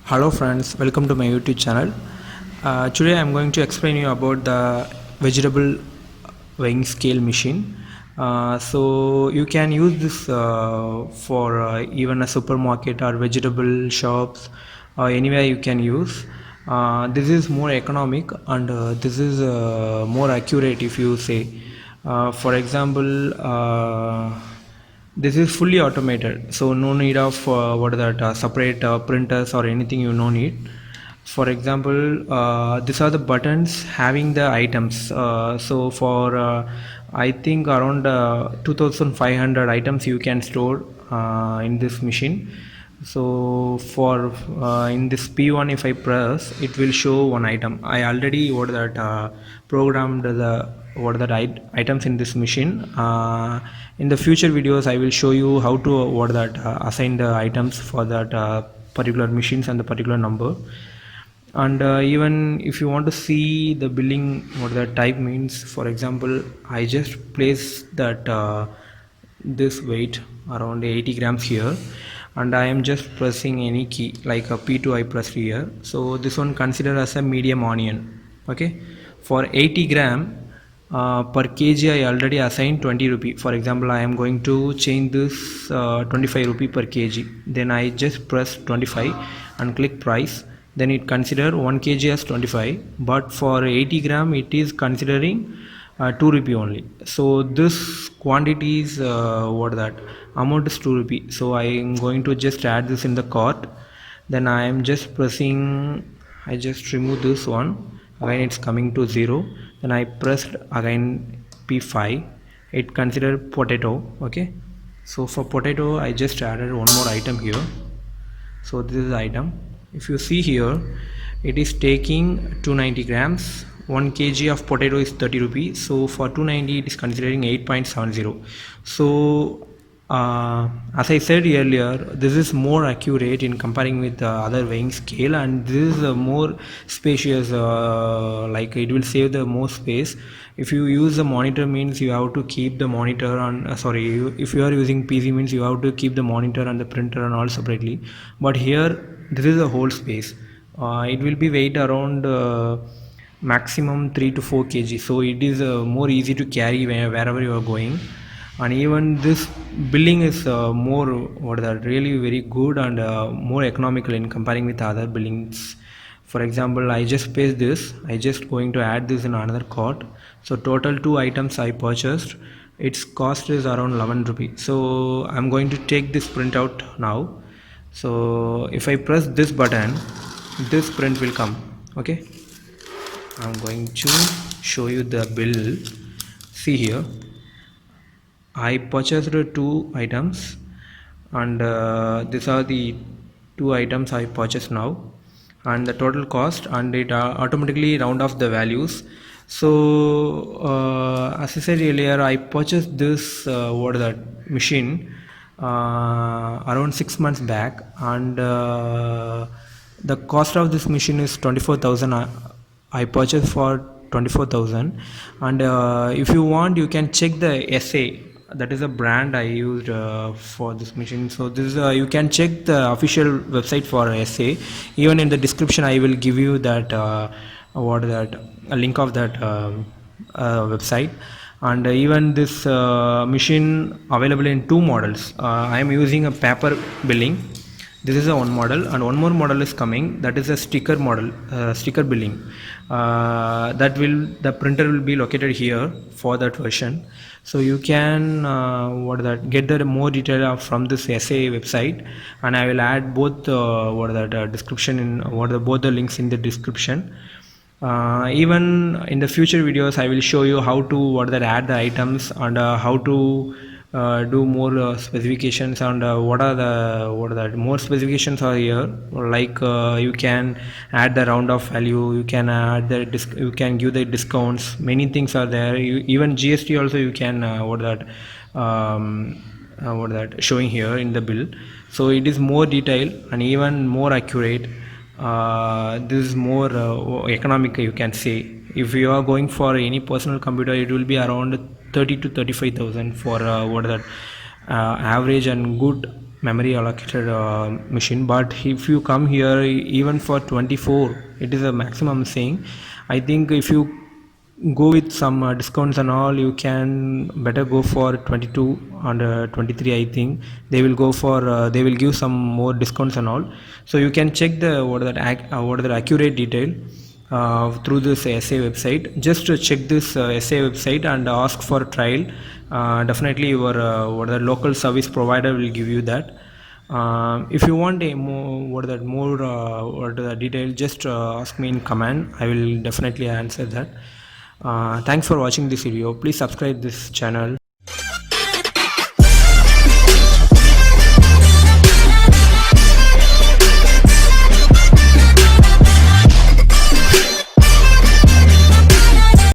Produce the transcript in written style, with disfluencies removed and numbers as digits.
Hello friends, welcome to my YouTube channel. Today I am going to explain you about the vegetable weighing scale machine. So you can use this for even a supermarket or vegetable shops or anywhere you can use. This is more economic and this is more accurate if you say. For example, this is fully automated, so no need of separate printers or anything. You no need. For example, these are the buttons having the items. So for I think around 2500 items you can store in this machine. So for in this P1, if I press, it will show one item. I already programmed the items in this machine. In the future videos I will show you how to assign the items for that particular machines and the particular number. And even if you want to see the billing, what the type means, for example, I just place that this weight around 80 grams here, and I am just pressing any key like a P2 I press here. So this one consider as a medium onion. Okay, for 80 gram per kg I already assigned 20 rupee. For example, I am going to change this 25 rupee per kg. Then I just press 25 and click price. Then it consider 1 kg as 25, but for 80 gram it is considering 2 rupee only. So this quantity is amount is 2 rupee. So I am going to just add this in the cart. Then I am just pressing, I just remove this one. Again it's coming to 0. Then I pressed again P5. It considered potato. Okay, so for potato I just added one more item here. So this is the item. If you see here, it is taking 290 grams. 1 kg of potato is 30 rupees. So for 290 it is considering 8.70. So as I said earlier, this is more accurate in comparing with the other weighing scale, and this is a more spacious, like it will save the more space. If you use the monitor means you have to keep the monitor on if you are using PC means you have to keep the monitor and the printer and all separately. But here this is a whole space. It will be weight around maximum 3 to 4 kg, so it is more easy to carry wherever you are going. And even this billing is more really very good and more economical in comparing with other billings. For example, I just paste this, I just going to add this in another cart. So total 2 items I purchased, its cost is around 11 rupees. So I'm going to take this printout now. So if I press this button, this print will come. Okay, I'm going to show you the bill. See here, I purchased 2 items, and these are the 2 items I purchased now, and the total cost, and it automatically round off the values. So as I said earlier, I purchased this machine around 6 months back, and the cost of this machine is 24,000. I purchased for 24,000. And if you want, you can check the SA, that is a brand I used for this machine. So this is you can check the official website for SA. Even in the description I will give you that a link of that website. And even this machine available in 2 models. I am using a paper billing. This is a one model, and one more model is coming, that is a sticker model, sticker billing. The printer will be located here for that version. So you can get the more detail from this SA website, and I will add both description in both the links in the description. Even in the future videos I will show you how to add the items, and how to do more specifications, and what are the more specifications are here, like you can add the round off value, you can add the you can give the discounts, many things are there. Even GST also you can showing here in the bill. So it is more detailed and even more accurate. This is more economical, you can say. If you are going for any personal computer, it will be around 30 to 35,000 for average and good memory allocated machine. But if you come here even for 24, it is a maximum saying. I think if you go with some discounts and all, you can better go for 22 and 23. I think they will go for they will give some more discounts and all, so you can check the what are the accurate detail through this SA website. Just check this SA website and ask for a trial. Definitely your what the local service provider will give you that. If you want a more the detail, just ask me in comment. I will definitely answer that. Thanks for watching this video. Please subscribe this channel.